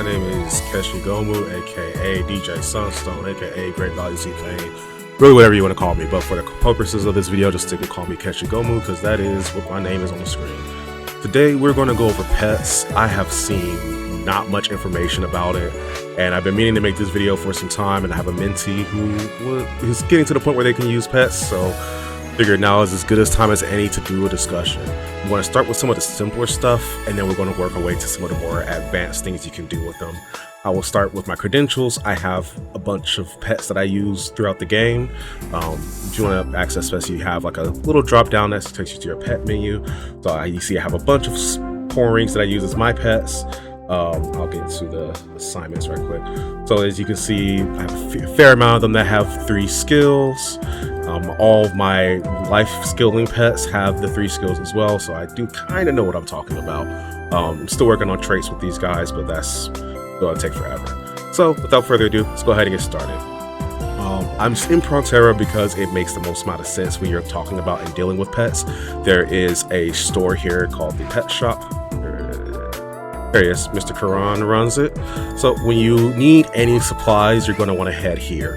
My name is Keshi Gomu, aka DJ Sunstone, aka Great Value CK. Really, whatever you want to call me, but for the purposes of this video, just stick and call me Keshi Gomu because that is what my name is on the screen. Today, we're going to go over pets. I have seen not much information about it, and I've been meaning to make this video for some time, and I have a mentee who is getting to the point where they can use pets, so figured now is as good a time as any to do a discussion. I'm going to start with some of the simpler stuff, and then we're going to work our way to some of the more advanced things you can do with them. I will start with my credentials. I have a bunch of pets that I use throughout the game. If you want to access pets, you have like a little drop down that takes you to your pet menu. So you see I have a bunch of porn rings that I use as my pets. I'll get into the assignments right quick. So as you can see, I have a fair amount of them that have 3 skills. All of my life skilling pets have the 3 skills as well, so I do kind of know what I'm talking about. I'm still working on traits with these guys, but that's going to take forever. So without further ado, let's go ahead and get started. I'm in Prontera because it makes the most amount of sense when you're talking about and dealing with pets. There is a store here called the Pet Shop. There he is, Mr. Karan runs it. So when you need any supplies, you're going to want to head here.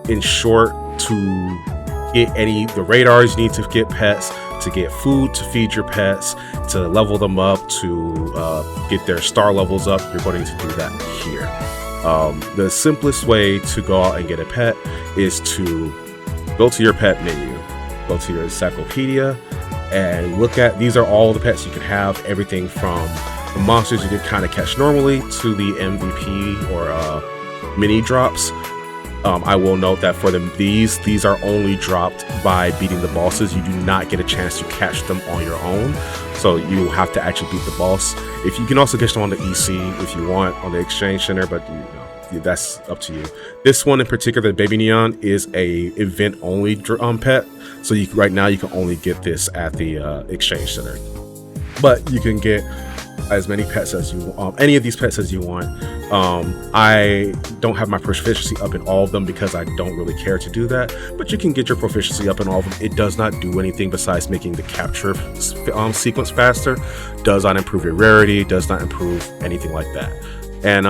In short, to get the radars you need to get pets, to get food to feed your pets, to level them up, to get their star levels up, you're going to do that here. The simplest way to go out and get a pet is to go to your pet menu, go to your encyclopedia, and look at, these are all the pets you can have, everything from the monsters you can kind of catch normally to the MVP or mini drops. I will note that for them, these are only dropped by beating the bosses. You do not get a chance to catch them on your own, so you have to actually beat the boss. If you can also catch them on the EC if you want, on the Exchange Center, but that's up to you. This one in particular, the Baby Neon, is a event only pet, so right now you can only get this at the Exchange Center, but you can get as many pets as you want, any of these pets as you want. I don't have my proficiency up in all of them because I don't really care to do that, but you can get your proficiency up in all of them. It does not do anything besides making the capture sequence faster, does not improve your rarity, does not improve anything like that. And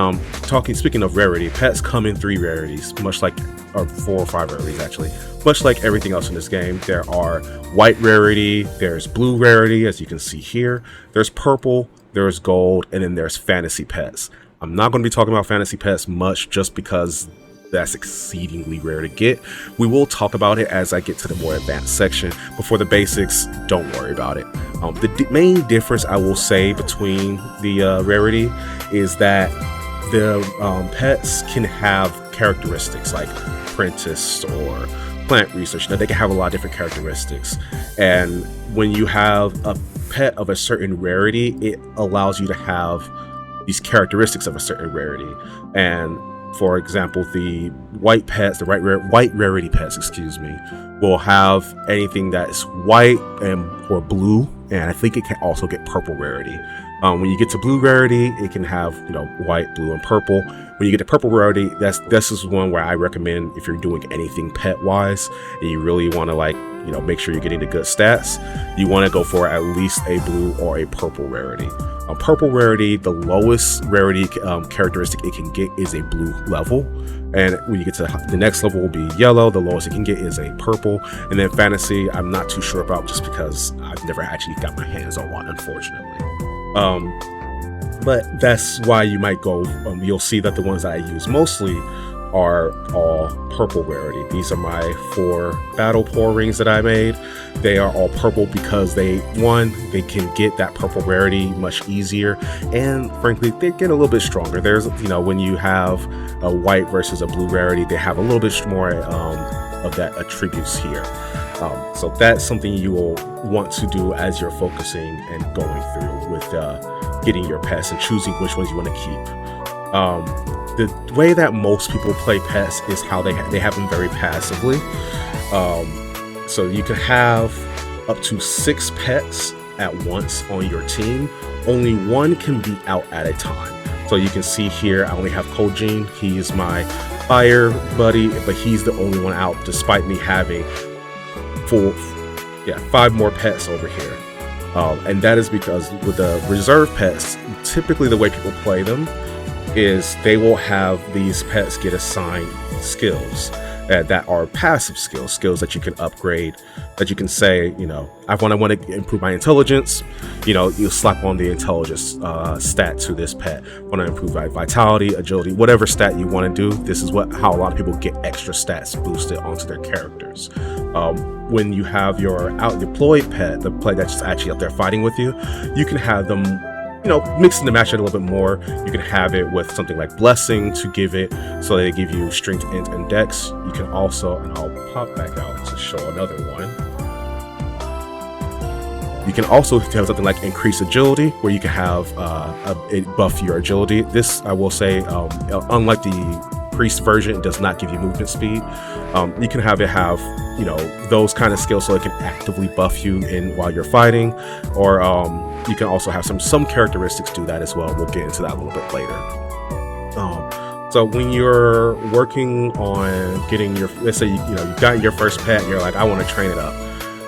speaking of rarity, pets come in 3 rarities, much like, or 4 or 5 rarities actually, much like everything else in this game. There are white rarity, there's blue rarity, as you can see here, there's purple, there's gold, and then there's fantasy pets. I'm not going to be talking about fantasy pets much just because that's exceedingly rare to get. We will talk about it as I get to the more advanced section, but for the basics, don't worry about it. The main difference I will say between the rarity is that the pets can have characteristics like apprentice or plant research. Now, they can have a lot of different characteristics, and when you have a pet of a certain rarity, it allows you to have these characteristics of a certain rarity. And for example, the white pets, the white rarity pets, excuse me, will have anything that's white or blue, and I think it can also get purple rarity. When you get to blue rarity, it can have white, blue, and purple. When you get to purple rarity, this is one where I recommend if you're doing anything pet wise and you really want to make sure you're getting the good stats, you want to go for at least a blue or a purple rarity. Purple rarity, the lowest rarity characteristic it can get is a blue level, and when you get to the next level will be yellow. The lowest it can get is a purple, and then fantasy I'm not too sure about just because I've never actually got my hands on one, unfortunately. But that's why you might go, you'll see that the ones that I use mostly are all purple rarity. These are my 4 battle porn rings that I made. They are all purple because they can get that purple rarity much easier, and frankly they get a little bit stronger. There's when you have a white versus a blue rarity, they have a little bit more of that attributes here. So that's something you will want to do as you're focusing and going through with getting your pets and choosing which ones you want to keep. The way that most people play pets is how they have them very passively. So you can have up to 6 pets at once on your team. Only one can be out at a time. So you can see here, I only have Kojin. He is my fire buddy, but he's the only one out despite me having 5 more pets over here. And that is because with the reserve pets, typically the way people play them is they will have these pets get assigned skills that are passive skills that you can upgrade, that you can say, you know, I want to improve my intelligence, you know, you slap on the intelligence stat to this pet. Want to improve my vitality, agility, whatever stat you want to do. This is how a lot of people get extra stats boosted onto their characters. When you have your out deployed pet, the play that's actually up there fighting with you, you can have them, you know, mixing the match a little bit more. You can have it with something like blessing to give it, so they give you strength, int, and dex. You can also, and I'll pop back out to show another one. You can also have something like increased agility, where you can have it buff your agility. This, I will say, unlike the priest version, it does not give you movement speed. You can have it have, you know, those kind of skills, so it can actively buff you in while you're fighting, or you can also have some characteristics do that as well. We'll get into that a little bit later. So when you're working on getting your, let's say you've gotten your first pet and you're like, I want to train it up.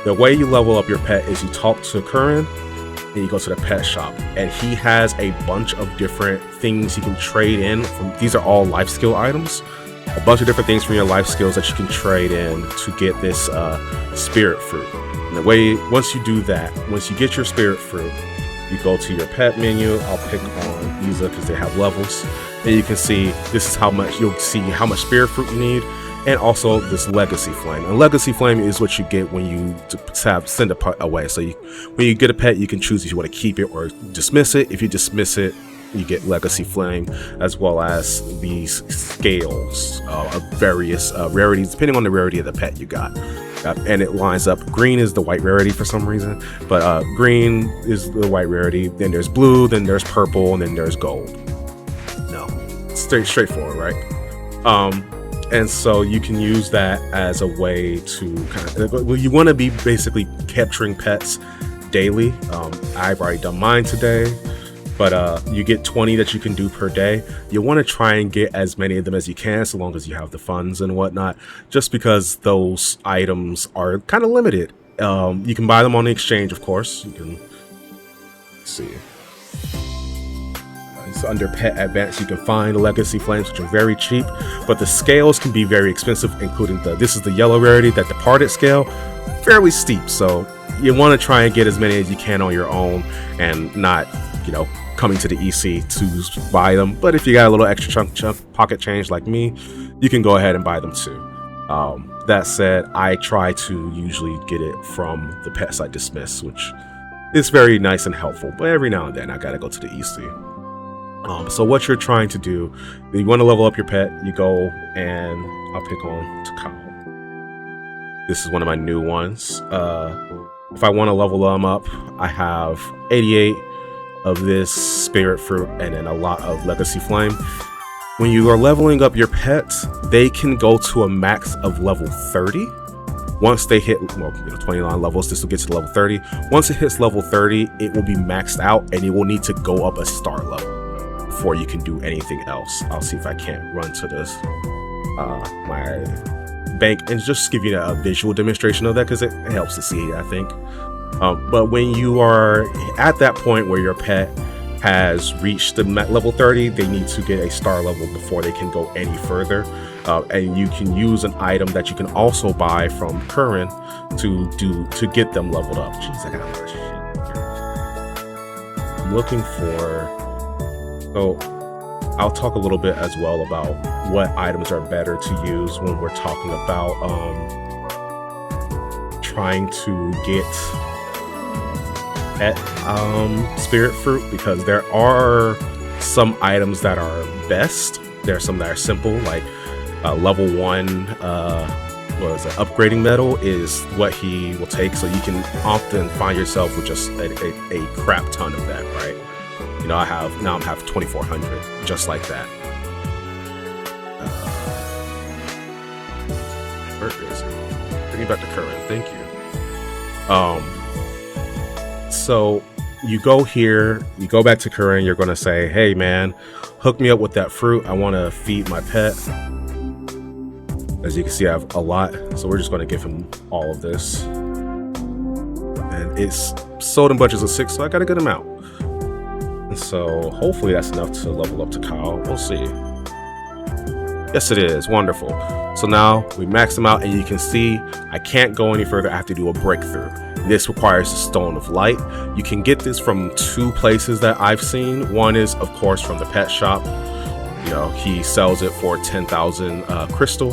The way you level up your pet is you talk to Curran and you go to the pet shop, and he has a bunch of different things you can trade in. These are all life skill items. A bunch of different things from your life skills that you can trade in to get this spirit fruit. And the way, once you do that, once you get your spirit fruit, you go to your pet menu. I'll pick on Isa because they have levels, and you can see this is how much, you'll see how much spirit fruit you need, and also this legacy flame. And legacy flame is what you get when you send a pet away. So when you get a pet, you can choose if you want to keep it or dismiss it. If you dismiss it, you get legacy flame, as well as these scales of various rarities depending on the rarity of the pet you got, and it lines up. Green is the white rarity for some reason, but green is the white rarity, then there's blue, then there's purple, and then there's gold. No, straightforward, right? And so you can use that as a way to kind of, well, you want to be basically capturing pets daily. I've already done mine today, but you get 20 that you can do per day. You want to try and get as many of them as you can, so long as you have the funds and whatnot, just because those items are kind of limited. You can buy them on the exchange, of course. You can see. It's under Pet Advance. You can find legacy flames, which are very cheap, but the scales can be very expensive, including this is the yellow rarity, that departed scale, fairly steep. So you want to try and get as many as you can on your own, and not, you know, coming to the EC to buy them. But if you got a little extra chunk pocket change like me, you can go ahead and buy them too. That said, I try to usually get it from the pets I dismiss, which is very nice and helpful, but every now and then I gotta go to the EC. So what you're trying to do, you want to level up your pet, you go, and I'll pick on Takao. This is one of my new ones. If I want to level them up, I have 88 of this spirit fruit and then a lot of legacy flame. When you are leveling up your pets, they can go to a max of level 30. Once they hit, well, 29 levels, this will get to level 30. Once it hits level 30, it will be maxed out, and it will need to go up a star level before you can do anything else. I'll see if I can't run to this my bank and just give you a visual demonstration of that, because it helps to see, I think. But when you are at that point where your pet has reached the level 30, they need to get a star level before they can go any further. And you can use an item that you can also buy from Curran to get them leveled up. Jeez, I got a lot of shit here. I'm looking for. So I'll talk a little bit as well about what items are better to use when we're talking about trying to get pet spirit fruit, because there are some items that are best. There are some that are simple, like level 1 upgrading medal is what he will take, so you can often find yourself with just a crap ton of that, right? You know, I'm have 2400 just like that. Where is it? Bring me back to Curran, thank you. So you go here, you go back to Curran, you're gonna say, hey man, hook me up with that fruit, I want to feed my pet. As you can see, I have a lot, so we're just going to give him all of this. And it's sold in bunches of 6, so I got a good amount. And so hopefully that's enough to level up to Kyle. We'll see. Yes, it is. Wonderful. So now we max them out, and you can see I can't go any further. I have to do a breakthrough. This requires the Stone of Light. You can get this from 2 places that I've seen. One is, of course, from the pet shop. You know, he sells it for 10,000 crystal.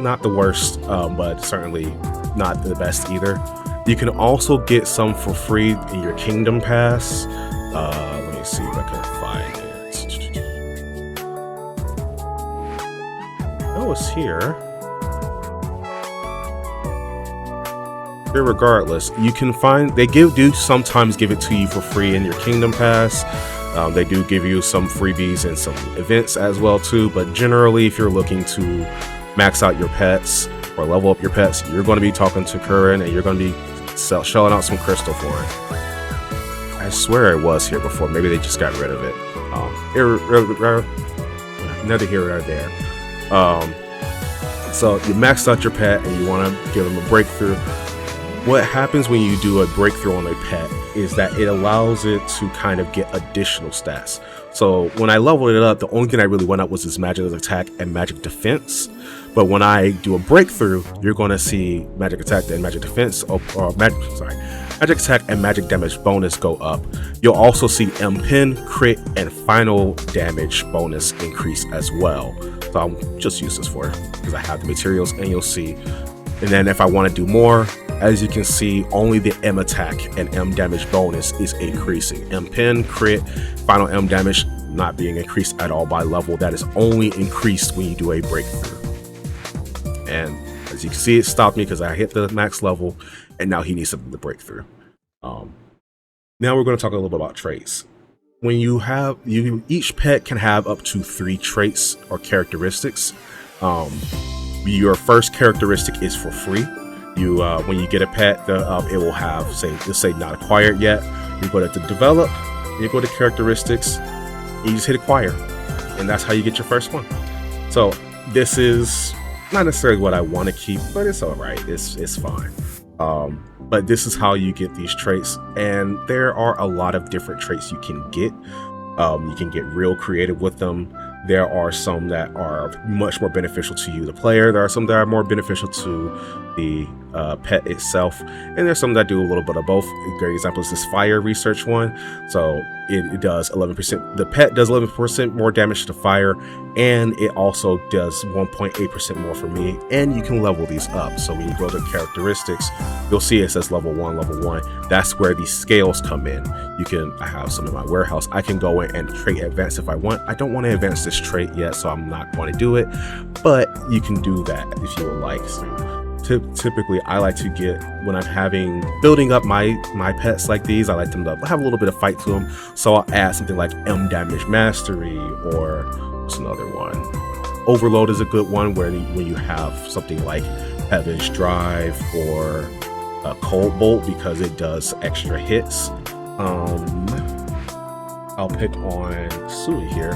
Not the worst, but certainly not the best either. You can also get some for free in your Kingdom Pass. Let me see if I can find it. Oh, it's here. Regardless, you can find they do sometimes give it to you for free in your Kingdom Pass. They do give you some freebies and some events as well too, but generally if you're looking to max out your pets or level up your pets, you're going to be talking to Curran, and you're going to be shelling out some crystal for it. I swear it was here before. Maybe they just got rid of it. Neither here nor there. So you maxed out your pet and you want to give them a breakthrough. What happens when you do a breakthrough on a pet is that it allows it to kind of get additional stats. So when I leveled it up, the only thing I really went up was his magic attack and magic defense. But when I do a breakthrough, you're going to see magic attack and magic defense, magic attack and magic damage bonus go up. You'll also see M-Pen, crit, and final damage bonus increase as well. So I'll just use this for it because I have the materials, and you'll see. And then if I want to do more, as you can see, only the M attack and M damage bonus is increasing. M-Pen, crit, final M damage not being increased at all by level. That is only increased when you do a breakthrough. And as you can see, it stopped me because I hit the max level, and now he needs something to break through. Now we're going to talk a little bit about traits. When you have each pet can have up to 3 traits or characteristics. Your first characteristic is for free. When you get a pet, it will have say not acquired yet. You go to develop, you go to characteristics, and you just hit acquire, and that's how you get your first one. So this is not necessarily what I want to keep, but it's all right. It's fine. But this is how you get these traits, and there are a lot of different traits you can get. You can get real creative with them. There are some that are much more beneficial to you, the player. There are some that are more beneficial to the pet itself, and there's some that do a little bit of both. A great example is this fire research one. So it does 11%. The pet does 11% more damage to fire, and it also does 1.8% more for me. And you can level these up. So when you go to characteristics, you'll see it says level 1, level 1. That's where these scales come in. I have some in my warehouse. I can go in and trait advance if I want. I don't want to advance this trait yet, so I'm not going to do it, but you can do that if you would like. So typically I like to get, when I'm building up my pets like these, I like them to have a little bit of fight to them. So I'll add something like M damage mastery, or what's another one? Overload is a good one when you have something like Heaven's Drive or Cold Bolt, because it does extra hits. I'll pick on Sui here.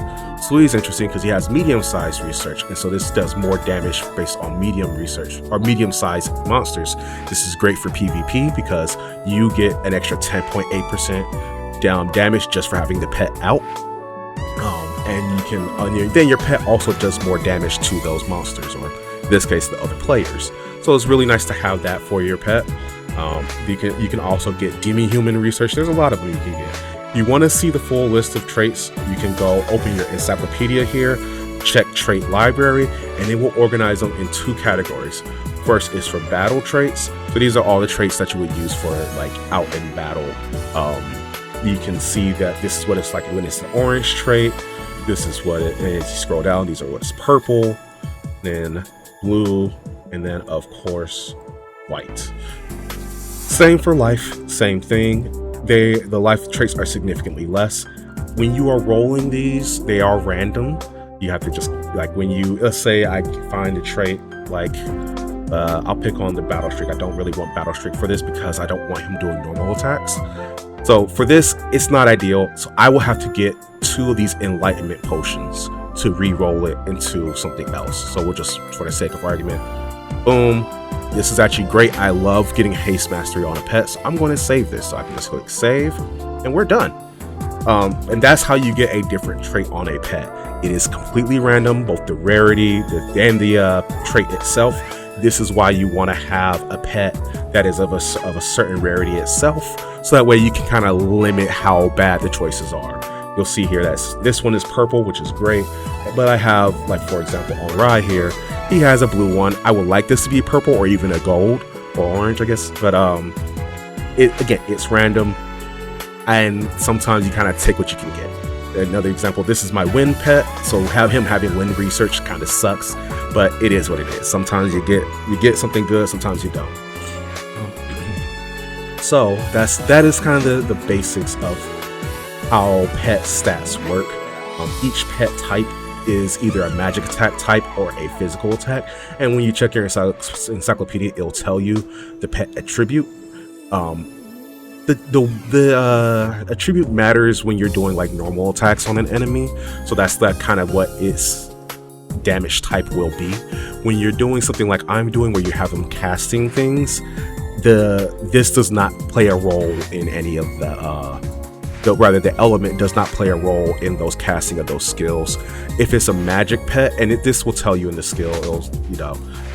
Sui is interesting because he has medium-sized research, and so this does more damage based on medium research or medium-sized monsters. This is great for PvP because you get an extra 10.8% down damage just for having the pet out. And you can then your pet also does more damage to those monsters, or in this case the other players. So it's really nice to have that for your pet. You can also get demi-human research. There's a lot of them you can get. You want to see the full list of traits, you can go open your encyclopedia here, check trait library, and it will organize them in 2 categories. First is for battle traits. So these are all the traits that you would use for like out in battle. You can see that this is what it's like when it's an orange trait. This is what it is. You scroll down, these are what's purple, then blue, and then of course white. Same for life, same thing. The life traits are significantly less. When you are rolling these, they are random. You have to just, like, let's say I find a trait like I'll pick on the battle streak. I don't really want battle streak for this because I don't want him doing normal attacks. So for this, it's not ideal. So I will have to get 2 of these enlightenment potions to re-roll it into something else. So we'll just, for the sake of argument, boom, this is actually great. I love getting haste mastery on a pet, so I'm going to save this. So I can just click save, and we're done. And that's how you get a different trait on a pet. It is completely random, both the rarity and the trait itself. This is why you want to have a pet that is of a certain rarity itself, so that way you can kind of limit how bad the choices are. You'll see here that this one is purple, which is great, but I have, like, for example, on Rye here, he has a blue one. I would like this to be purple or even a gold or orange, I guess, but again, it's random, and sometimes you kind of take what you can get. Another example, this is my wind pet, so him having wind research kind of sucks, but it is what it is. Sometimes you get something good, sometimes you don't. So that is kind of the basics of how pet stats work. Each pet type is either a magic attack type or a physical attack, and when you check your encyclopedia, it'll tell you the pet attribute. The attribute matters when you're doing like normal attacks on an enemy, so that's kind of what its damage type will be. When you're doing something like I'm doing, where you have them casting things, this does not play a role in any of the element does not play a role in those casting of those skills. If it's a magic pet, and this will tell you in the skill,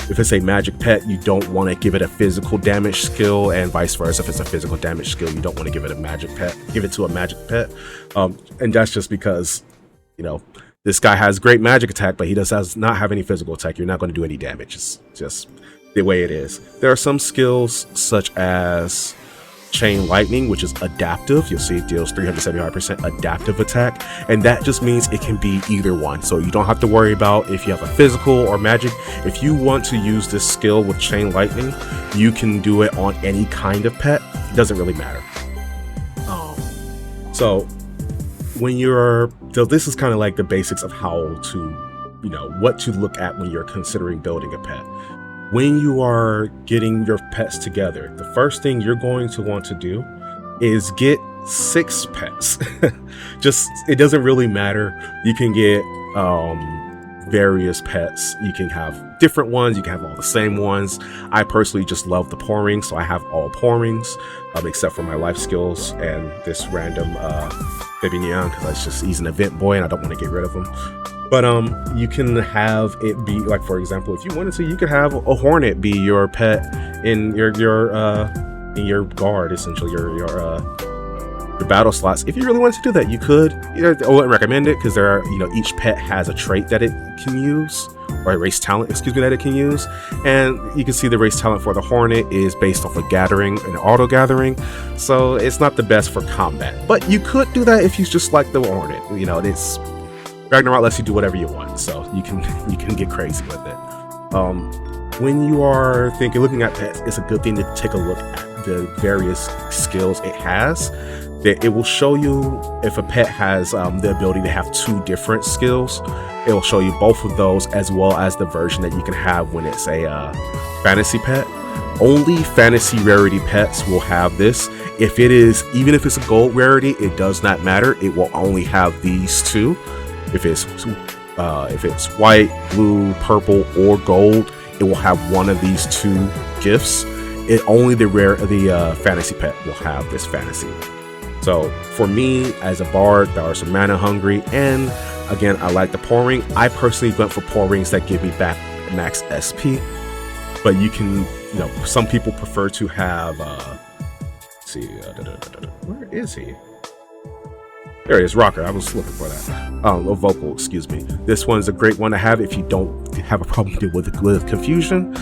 if it's a magic pet, you don't want to give it a physical damage skill, and vice versa. If it's a physical damage skill, you don't want to give it a magic pet. Give it to a magic pet, and that's just because this guy has great magic attack, but he does not have any physical attack. You're not going to do any damage. It's just the way it is. There are some skills such as Chain Lightning, which is adaptive. You'll see it deals 375% adaptive attack, and that just means it can be either one, so you don't have to worry about if you have a physical or magic. If you want to use this skill with Chain Lightning, you can do it on any kind of pet. It doesn't really matter. So this is kind of like the basics of how to, what to look at when you're considering building a pet. When you are getting your pets together, the first thing you're going to want to do is get 6 pets. It doesn't really matter. You can get various pets. You can have different ones. You can have all the same ones. I personally just love the pouring, so I have all pourings, except for my life skills and this random baby neon, because he's an event boy and I don't want to get rid of him. But you can have it be, like, for example, if you wanted to, you could have a hornet be your pet in your guard, essentially your battle slots. If you really wanted to do that, you could. I wouldn't recommend it, because there are, each pet has a trait that it can use, or a race talent, that it can use. And you can see the race talent for the hornet is based off of gathering and auto gathering, so it's not the best for combat. But you could do that if you just like the hornet. It's Ragnarok lets you do whatever you want, so you can get crazy with it. When you are looking at pets, it's a good thing to take a look at the various skills it has. It will show you if a pet has the ability to have 2 different skills. It will show you both of those, as well as the version that you can have when it's a fantasy pet. Only fantasy rarity pets will have this. Even if it's a gold rarity, it does not matter. It will only have these 2. If it's white, blue, purple, or gold, it will have one of these 2 gifts. Only the fantasy pet will have this fantasy. So for me, as a bard, there are some mana hungry, and again, I like the pouring. I personally went for pourings that give me back max SP, but you can, some people prefer to have. Let's see, where is he? There he is, Rocker. I was looking for that. A vocal, excuse me. This one's a great one to have if you don't have a problem with confusion,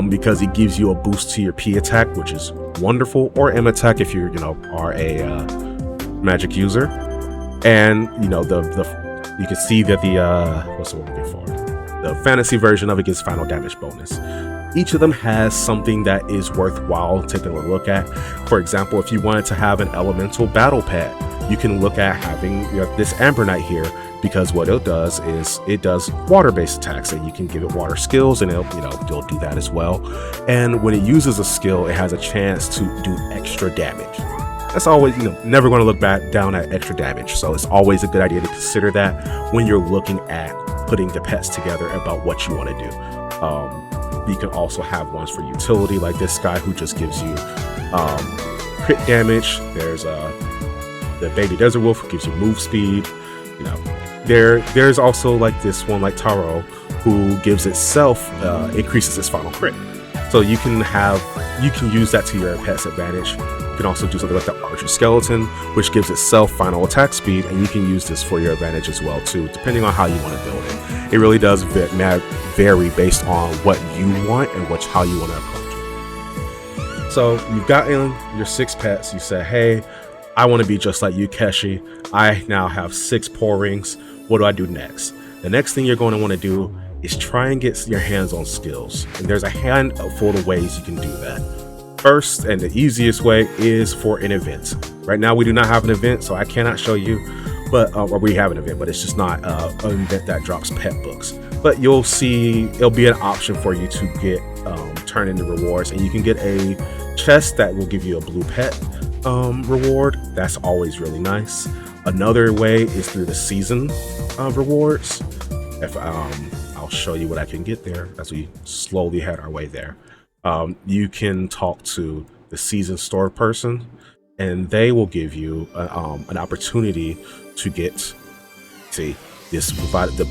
because it gives you a boost to your P attack, which is wonderful, or M attack if you are a magic user. And you can see that what's the word I'm looking for? The fantasy version of it gives final damage bonus. Each of them has something that is worthwhile taking a look at. For example, if you wanted to have an elemental battle pet, you can look at having this Amber Knight here, because what it does is it does water-based attacks, and you can give it water skills, and it'll do that as well. And when it uses a skill, it has a chance to do extra damage. That's always, never going to look down at extra damage. So it's always a good idea to consider that when you're looking at putting the pets together about what you want to do. You can also have ones for utility, like this guy who just gives you crit damage. There's the Baby Desert Wolf who gives you move speed. You know, there's also like this one like Taro who gives itself increases its final crit. So you can use that to your pet's advantage. You can also do something like the Archer Skeleton, which gives itself final attack speed, and you can use this for your advantage as well too, depending on how you want to build it. It really does vary based on what you want and how you want to approach it. So you've gotten your 6 pets. You say, hey, I want to be just like you, Keshi. I now have 6 Poor Rings. What do I do next? The next thing you're going to want to do is try and get your hands on skills. And there's a handful of ways you can do that. First, and the easiest way, is for an event. Right now we do not have an event, so I cannot show you, but or we have an event, but it's just not an event that drops pet books. But you'll see it'll be an option for you to get turn into rewards, and you can get a chest that will give you a blue pet reward. That's always really nice. Another way is through the season rewards. If I'll show you what I can get there as we slowly head our way there. You can talk to the season store person, and they will give you an opportunity to get the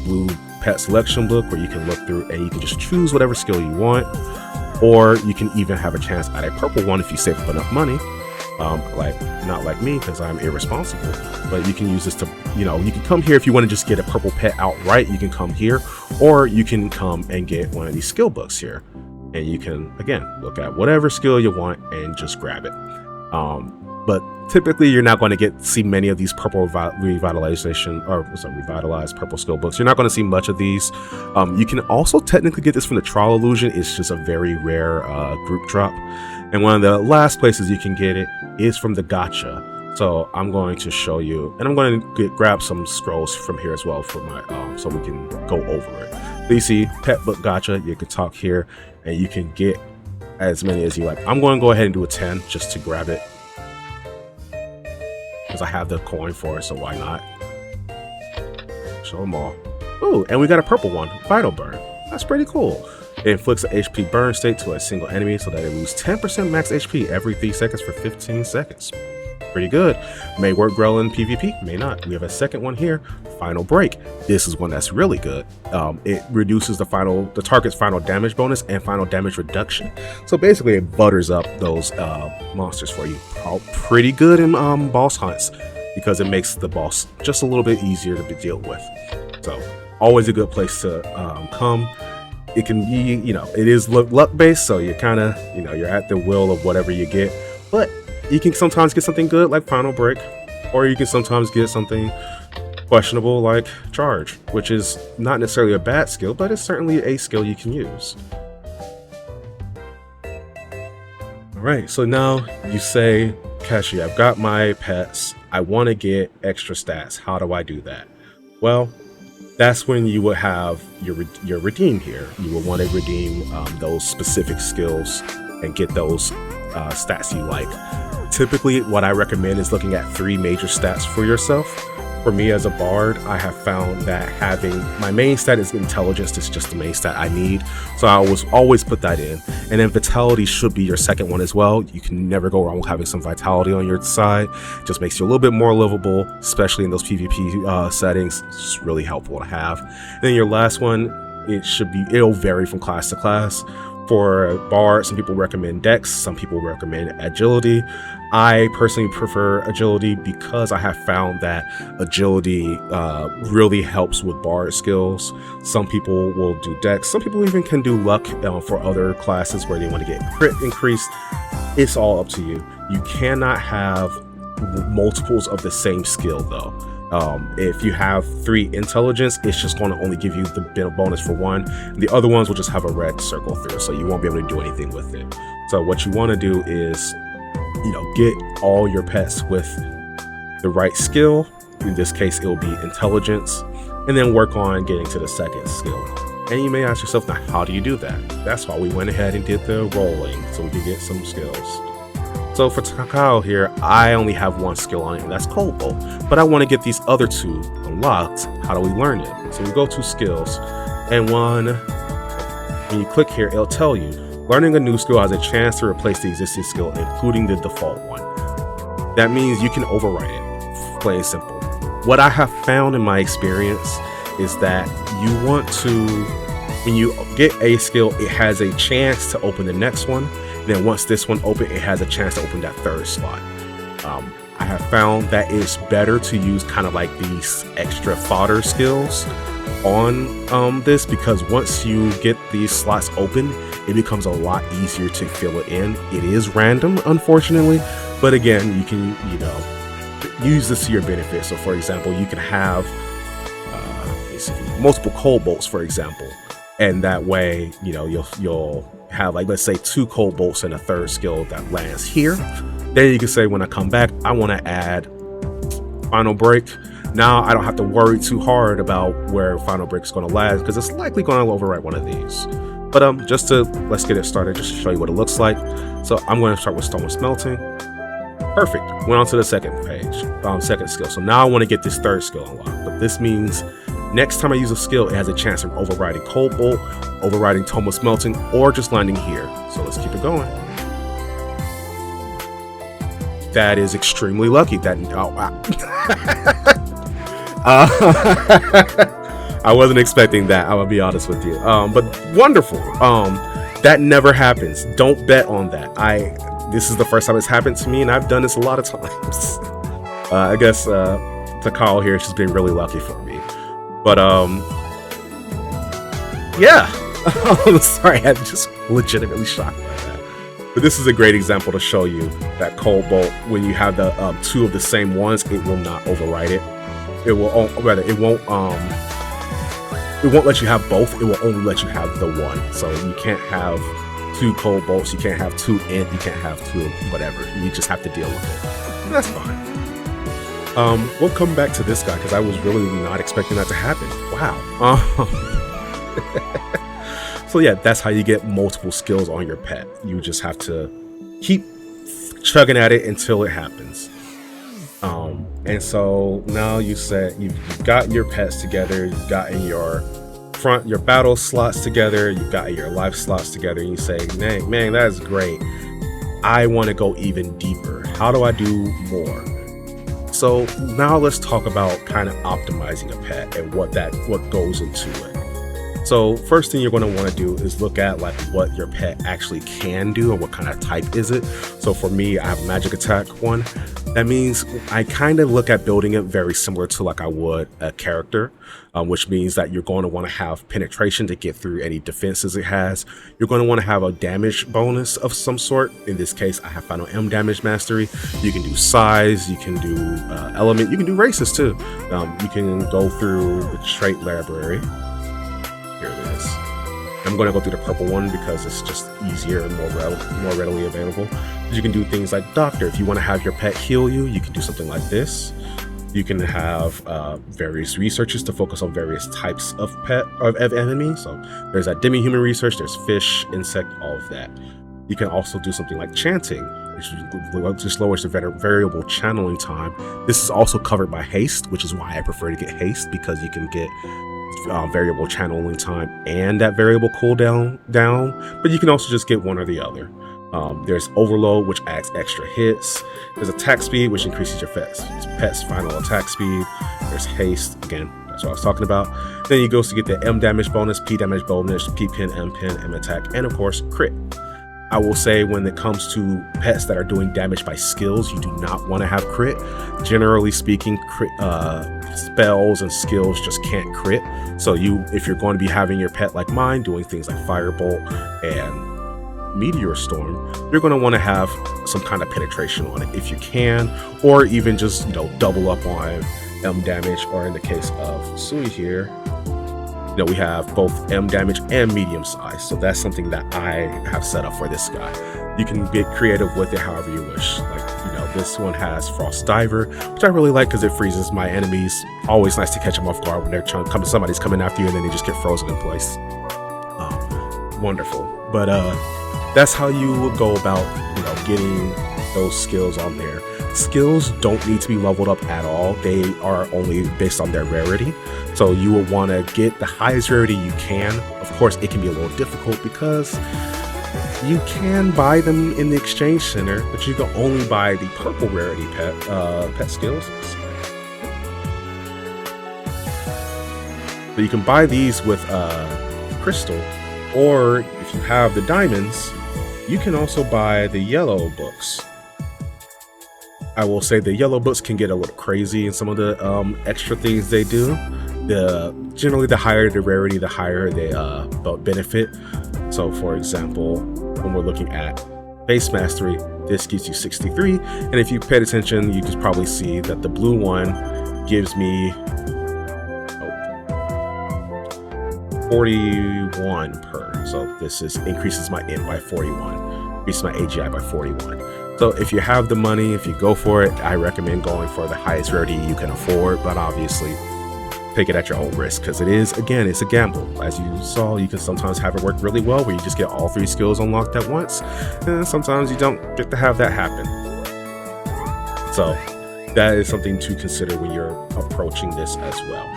blue pet selection book, where you can look through and you can just choose whatever skill you want, or you can even have a chance at a purple one if you save up enough money. Not like me, because I'm irresponsible, but you can use this to, you can come here if you want to just get a purple pet outright. You can come here, or you can come and get one of these skill books here, and you can again look at whatever skill you want and just grab it. But typically you're not going to see many of these purple revitalized purple skill books. You're not going to see much of these. You can also technically get this from the Trial Illusion. It's just a very rare group drop. And one of the last places you can get it is from the gacha. So I'm going to show you, and I'm going to grab some scrolls from here as well for my so we can go over it. So you see pet book gacha. You can talk here, and you can get as many as you like. I'm going to go ahead and do a 10 just to grab it, because I have the coin for it, so why not? Show them all. Ooh, and we got a purple one, Vital Burn. That's pretty cool. It inflicts an HP burn state to a single enemy so that they lose 10% max HP every 3 seconds for 15 seconds. Pretty good. May work well in PvP, may not. We have a second one here, Final Break. This is one that's really good. It reduces the target's final damage bonus and final damage reduction. So basically it butters up those monsters for you. Pretty good in boss hunts, because it makes the boss just a little bit easier to deal with. So always a good place to come. It can be, it is luck based, so you're kind of, you're at the will of whatever you get, but you can sometimes get something good like Final Break, or you can sometimes get something questionable like Charge, which is not necessarily a bad skill, but it's certainly a skill you can use. All right, so now you say, Keshi, I've got my pets, I want to get extra stats. How do I do that? Well, that's when you would have your redeem here. You will want to redeem those specific skills and get those stats you like. Typically, what I recommend is looking at 3 major stats for yourself. For me as a bard, I have found that having my main stat is intelligence. It's just the main stat I need, so I always put that in. And then vitality should be your second one as well. You can never go wrong with having some vitality on your side. It just makes you a little bit more livable, especially in those PvP settings. It's really helpful to have. And then your last one, it'll vary from class to class. For a bard, some people recommend Dex, some people recommend agility. I personally prefer agility because I have found that agility really helps with bard skills. Some people will do Dex, some people even can do luck for other classes where they want to get crit increased. It's all up to you. You cannot have multiples of the same skill though. If you have 3 intelligence, it's just going to only give you the bonus for 1. The other ones will just have a red circle through, so you won't be able to do anything with it. So what you want to do is, get all your pets with the right skill. In this case, it will be intelligence, and then work on getting to the second skill. And you may ask yourself, now, how do you do that? That's why we went ahead and did the rolling, so we could get some skills. So for Takao here, I only have 1 skill on it, and that's Cold Bolt. But I want to get these other 2 unlocked. How do we learn it? So we go to skills, and when you click here, it'll tell you learning a new skill has a chance to replace the existing skill, including the default one. That means you can overwrite it, plain and simple. What I have found in my experience is that you want to, when you get a skill, it has a chance to open the next one. Then once this one open, it has a chance to open that third slot. I have found that it's better to use kind of like these extra fodder skills on this, because once you get these slots open, it becomes a lot easier to fill it in. It is random, unfortunately, but again, you can, use this to your benefit. So for example, you can have multiple cold bolts, for example, and that way, you'll have, like, let's say 2 cold bolts and a third skill that lands here. Then you can say, when I come back, I want to add final break. Now I don't have to worry too hard about where final break is going to land, because it's likely going to overwrite one of these. But let's get it started, just to show you what it looks like. So I'm going to start with stone smelting. Perfect. Went on to the second page, second skill. So now I want to get this third skill unlocked. But this means next time I use a skill, it has a chance of overriding cold bolt, overriding Toma smelting, or just landing here. So let's keep it going. That is extremely lucky. That, oh wow. I wasn't expecting that, I will be honest with you. But wonderful. That never happens. Don't bet on that. This is the first time it's happened to me, and I've done this a lot of times. I guess Takao here has just been really lucky for me. But yeah. Sorry, I'm just legitimately shocked by that. But this is a great example to show you that cold bolt, when you have the 2 of the same ones, it will not override it. It will, rather, it won't let you have both. It will only let you have the one. So you can't have 2 cold bolts, you can't have 2 int, you can't have 2 whatever. You just have to deal with it. And that's fine. We'll come back to this guy, because I was really not expecting that to happen. Wow. So yeah, that's how you get multiple skills on your pet. You just have to keep chugging at it until it happens. And so now you've got your pets together, you've gotten your battle slots together, you've got your life slots together, and you say, man, that is great. I want to go even deeper. How do I do more? So now let's talk about kind of optimizing a pet and what goes into it. So first thing you're going to want to do is look at like what your pet actually can do, or what kind of type is it. So for me, I have a magic attack one. That means I kind of look at building it very similar to like I would a character, which means that you're going to want to have penetration to get through any defenses it has. You're going to want to have a damage bonus of some sort. In this case, I have final M damage mastery. You can do size, you can do element, you can do races too. You can go through the trait library. Here it is. I'm going to go through the purple one because it's just easier and more readily available. You can do things like doctor. If you want to have your pet heal you, you can do something like this. You can have various researches to focus on various types of enemy. So there's that demi-human research, there's fish, insect, all of that. You can also do something like chanting, which just lowers the variable channeling time. This is also covered by haste, which is why I prefer to get haste, because you can get variable channeling time and that variable cooldown down, but you can also just get one or the other. There's overload, which adds extra hits. There's attack speed, which increases your pet's final attack speed. There's haste, again, that's what I was talking about. Then you go to get the M damage bonus, P damage bonus, P pin, M attack, and of course crit. I will say, when it comes to pets that are doing damage by skills, you do not want to have crit. Generally speaking, crit, spells and skills just can't crit. So if you're going to be having your pet like mine, doing things like Firebolt and Meteor Storm, you're going to want to have some kind of penetration on it if you can, or even just double up on M damage, or in the case of Sui here, we have both M damage and medium size. So that's something that I have set up for this guy. You can get creative with it however you wish. Like, this one has Frost Diver, which I really like because it freezes my enemies. Always nice to catch them off guard when they're trying to come. Somebody's coming after you and then they just get frozen in place. Wonderful. But that's how you would go about getting those skills on there. skills don't need to be leveled up at all. They are only based on their rarity. So you will want to get the highest rarity you can. Of course, it can be a little difficult because you can buy them in the exchange center, but you can only buy the purple rarity pet skills. So you can buy these with crystal, or if you have the diamonds, you can also buy the yellow books. I will say the yellow books can get a little crazy in some of the extra things they do. Generally, the higher the rarity, the higher the benefit. So, for example, when we're looking at base mastery, this gives you 63, and if you paid attention, you could probably see that the blue one gives me 41 per. So this increases my int by 41, increases my AGI by 41. So if you have the money, if you go for it, I recommend going for the highest rarity you can afford, but obviously take it at your own risk, because it is, again, it's a gamble. As you saw, you can sometimes have it work really well where you just get all 3 skills unlocked at once, and sometimes you don't get to have that happen. So that is something to consider when you're approaching this as well.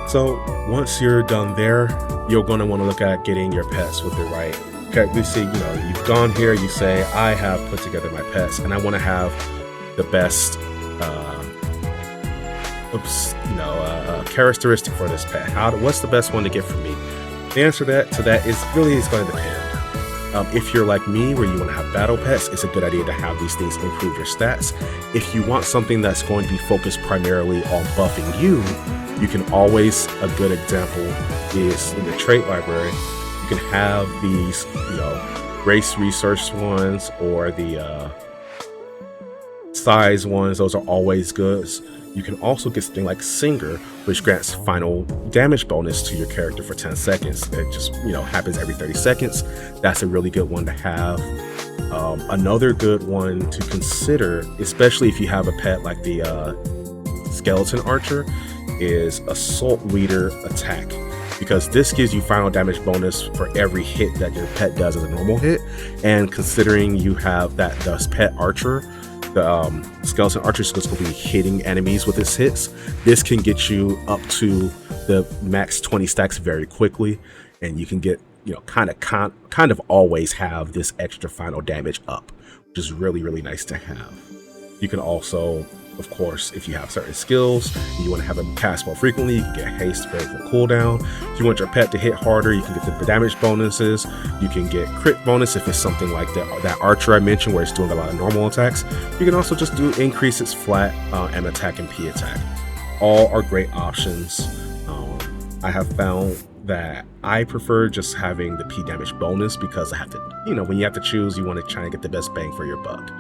So once you're done there, you're going to want to look at getting your pets with the right. Okay, we see, you've gone here, you say, I have put together my pets and I want to have the best characteristic for this pet. What's the best one to get for me? The answer to that is going to depend. If you're like me, where you want to have battle pets, it's a good idea to have these things improve your stats. If you want something that's going to be focused primarily on buffing you can always, a good example is in the trait library, you can have these, race research ones or the size ones. Those are always good. You can also get something like Singer, which grants final damage bonus to your character for 10 seconds. It just, happens every 30 seconds. That's a really good one to have. Another good one to consider, especially if you have a pet like the Skeleton Archer, is Assault Leader Attack, because this gives you final damage bonus for every hit that your pet does as a normal hit. And considering you have that pet Archer, the Skeleton Archer is going to be hitting enemies with its hits. This can get you up to the max 20 stacks very quickly, and you can get, kind of always have this extra final damage up, which is really, really nice to have. You can also, of course, if you have certain skills and you want to have them cast more frequently, you can get haste variable cooldown. If you want your pet to hit harder, you can get the damage bonuses. You can get crit bonus if it's something like that Archer I mentioned, where it's doing a lot of normal attacks. You can also just increase its flat M attack and P attack. All are great options. I have found that I prefer just having the P damage bonus, because I have to, when you have to choose, you want to try and get the best bang for your buck.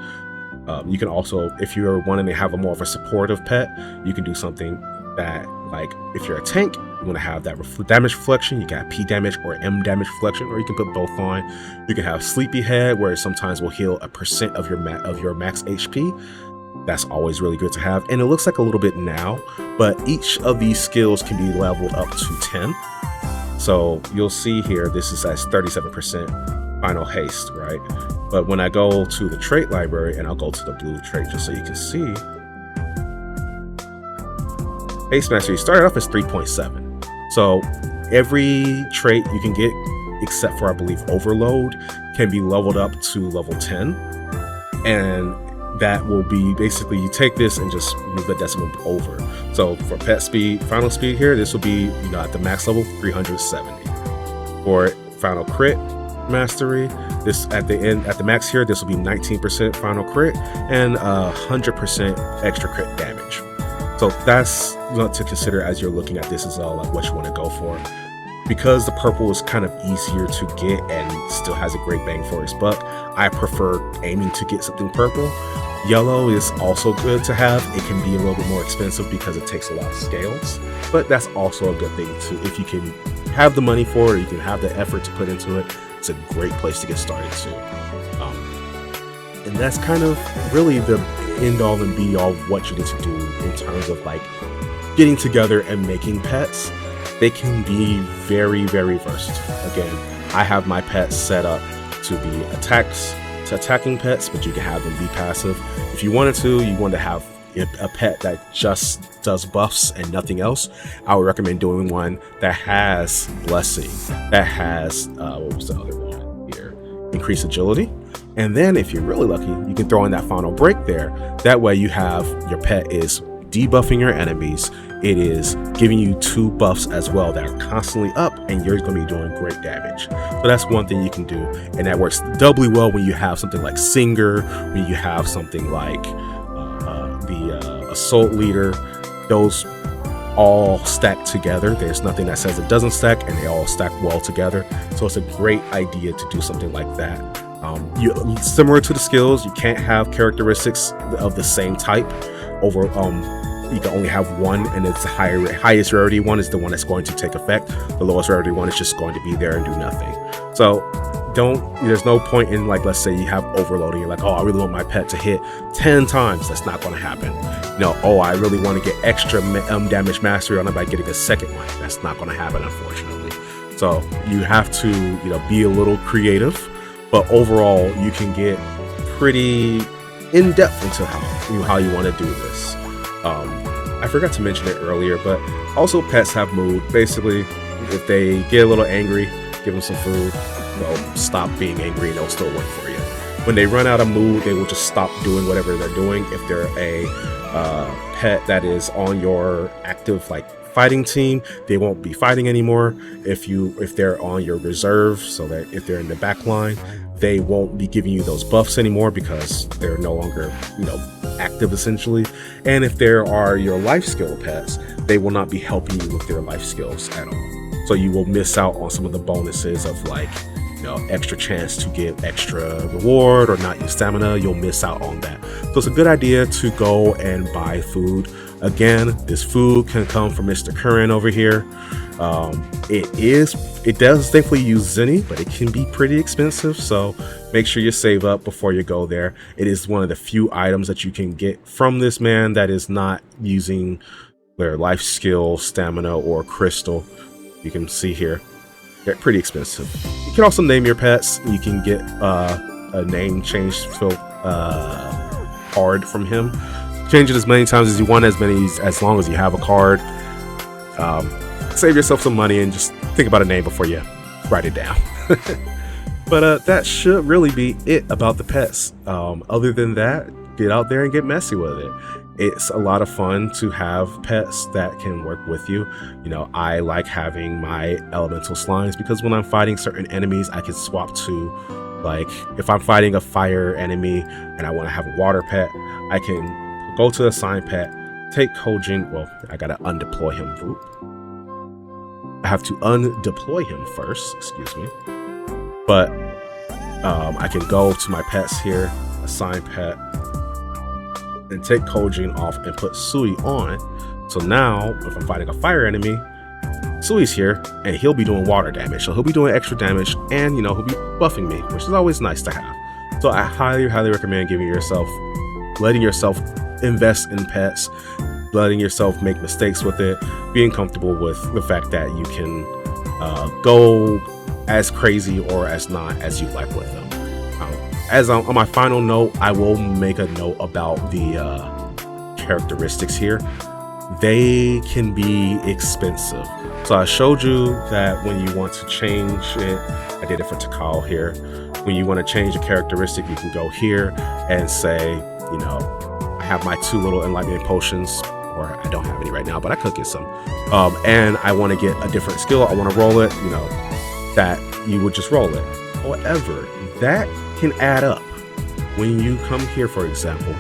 You can also, if you're wanting to have a more of a supportive pet, you can do something that, like, if you're a tank, you want to have that damage reflection. You got P damage or M damage reflection, or you can put both on. You can have Sleepyhead, where it sometimes will heal 1% of your max HP. That's always really good to have, and it looks like a little bit now, but each of these skills can be leveled up to 10. So you'll see here, this is at 37% final haste, right? But when I go to the trait library, and I'll go to the blue trait just so you can see, Haste Mastery started off as 3.7. So every trait you can get, except for, I believe, Overload, can be leveled up to level 10. And that will be basically, you take this and just move the decimal over. So for pet speed, final speed here, this will be, at the max level, 370. For final crit mastery, this at the max here, this will be 19% final crit and 100% extra crit damage. So that's to consider as you're looking at this as well, like what you want to go for. Because the purple is kind of easier to get and still has a great bang for its buck, I prefer aiming to get something purple. Yellow is also good to have. It can be a little bit more expensive because it takes a lot of scales, but that's also a good thing too. If you can have the money for it, you can have the effort to put into it, it's a great place to get started too. And that's kind of really the end all and be all of what you need to do in terms of like getting together and making pets. They can be very, very versatile. Again, I have my pets set up to be attacks, attacking pets, but you can have them be passive. If you wanted to have a pet that just does buffs and nothing else, I would recommend doing one that has blessing, that has what was the other one here, increased agility. And then if you're really lucky, you can throw in that final break there. That way you have your pet is debuffing your enemies, it is giving you 2 buffs as well that are constantly up, and you're going to be doing great damage. So that's one thing you can do, and that works doubly well when you have something like Singer, when you have something like the Assault Leader. Those all stack together. There's nothing that says it doesn't stack, and they all stack well together. So it's a great idea to do something like that. Similar to the skills, you can't have characteristics of the same type over. You can only have one, and it's the highest rarity one is the one that's going to take effect. The lowest rarity one is just going to be there and do nothing. So there's no point in, like, let's say you have overloading. You're like, oh, I really want my pet to hit 10 times. That's not going to happen. Oh, I really want to get extra damage mastery on it by getting a second one. That's not going to happen, unfortunately. So you have to, be a little creative, but overall you can get pretty in depth into how you want to do this. I forgot to mention it earlier, but also pets have mood. Basically, if they get a little angry, give them some food, they'll stop being angry and they'll still work for you. When they run out of mood, they will just stop doing whatever they're doing. If they're a pet that is on your active fighting team, they won't be fighting anymore. If they're on your reserve, so that if they're in the back line, they won't be giving you those buffs anymore because they're no longer active, essentially. And if there are your life skill pets, they will not be helping you with their life skills at all. So you will miss out on some of the bonuses of extra chance to get extra reward or not use stamina. You'll miss out on that. So it's a good idea to go and buy food. Again, this food can come from Mr. Curran over here. It does thankfully use Zenny, but it can be pretty expensive, so make sure you save up before you go there. It is one of the few items that you can get from this man that is not using their life skill, stamina, or crystal. You can see here, they're pretty expensive. You can also name your pets. You can get a name change card from him. Change it as many times as you want, as long as you have a card. Save yourself some money and just think about a name before you write it down. But that should really be it about the pets. Other than that, get out there and get messy with it. It's a lot of fun to have pets that can work with you. I like having my elemental slimes because when I'm fighting certain enemies, I can swap to, if I'm fighting a fire enemy and I want to have a water pet, I can go to the assign pet, take Kojin. Well, I gotta undeploy him. I have to undeploy him first, excuse me. But I can go to my pets here, assign pet, and take Kojin off and put Sui on. So now, if I'm fighting a fire enemy, Sui's here, and he'll be doing water damage. So he'll be doing extra damage, and he'll be buffing me, which is always nice to have. So I highly, highly recommend letting yourself invest in pets, letting yourself make mistakes with it, being comfortable with the fact that you can go as crazy or as not as you like with them. On my final note, I will make a note about the characteristics here. They can be expensive. So I showed you that when you want to change it, I did it for Takao here. When you want to change a characteristic, you can go here and say, I have my 2 little enlightenment potions, or I don't have any right now, but I could get some. And I want to get a different skill. I want to roll it, that you would just roll it. However, that can add up. When you come here, for example,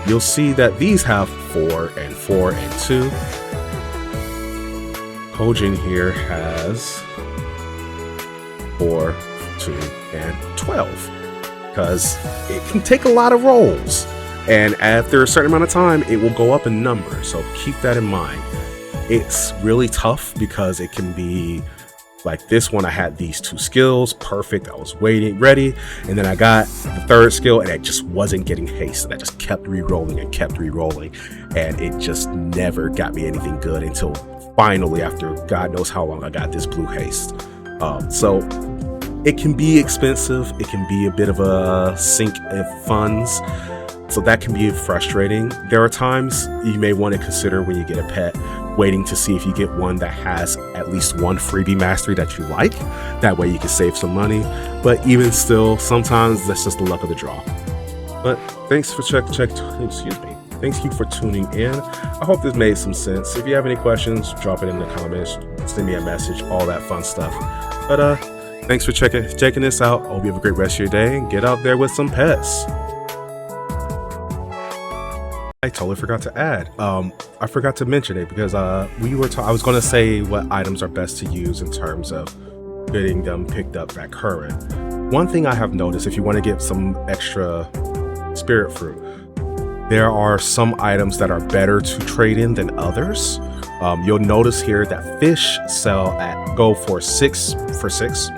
you'll see that these have 4 and 4 and 2. Kojin here has 4, 2, and 12. Because it can take a lot of rolls, and after a certain amount of time it will go up in number, so keep that in mind. It's really tough because it can be like this one. I had these 2 skills, perfect, I was ready, and then I got the 3rd skill and it just wasn't getting haste, and I just kept re-rolling and it just never got me anything good until finally, after God knows how long, I got this blue haste. So It can be expensive. It can be a bit of a sink of funds. So that can be frustrating. There are times you may want to consider when you get a pet, waiting to see if you get one that has at least one freebie mastery that you like. That way you can save some money. But even still, sometimes that's just the luck of the draw. But thanks for Thank you for tuning in. I hope this made some sense. If you have any questions, drop it in the comments, send me a message, all that fun stuff. But thanks for checking this out. I hope you have a great rest of your day and get out there with some pets. I totally forgot to add. I forgot to mention it because I was going to say what items are best to use in terms of getting them picked up at current. One thing I have noticed, if you want to get some extra spirit fruit, there are some items that are better to trade in than others. You'll notice here that fish go for 6 for 6.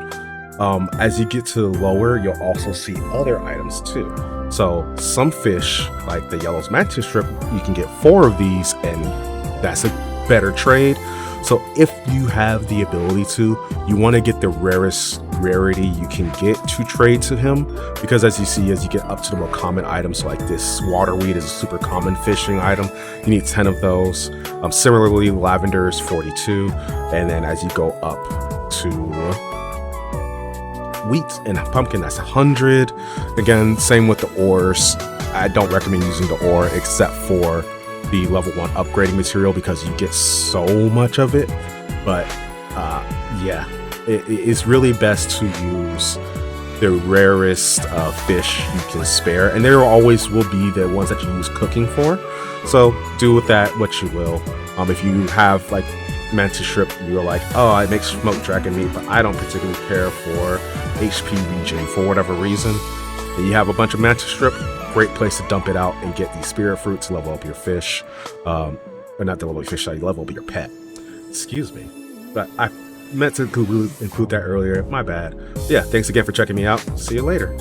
As you get to the lower, you'll also see other items too. So some fish, like the yellow's mantis strip, you can get 4 of these, and that's a better trade. So if you have the ability to, you want to get the rarest rarity you can get to trade to him, because as you see, as you get up to the more common items, like this waterweed is a super common fishing item, you need 10 of those. Similarly, lavender is 42, and then as you go up to wheat and pumpkin, that's 100. Again, same with the ores. I don't recommend using the ore except for the level 1 upgrading material because you get so much of it. But yeah, it's really best to use the rarest fish you can spare, and there always will be the ones that you use cooking for. So do with that what you will. If you have like mantis shrimp, you're like, oh, I make smoked dragon meat, but I don't particularly care for HP regen for whatever reason, and you have a bunch of mantis shrimp, great place to dump it out and get these spirit fruits to level up your fish, or not to level up your fish, level up your pet. Excuse me, but I meant to include that earlier, my bad. Yeah, thanks again for checking me out. See you later.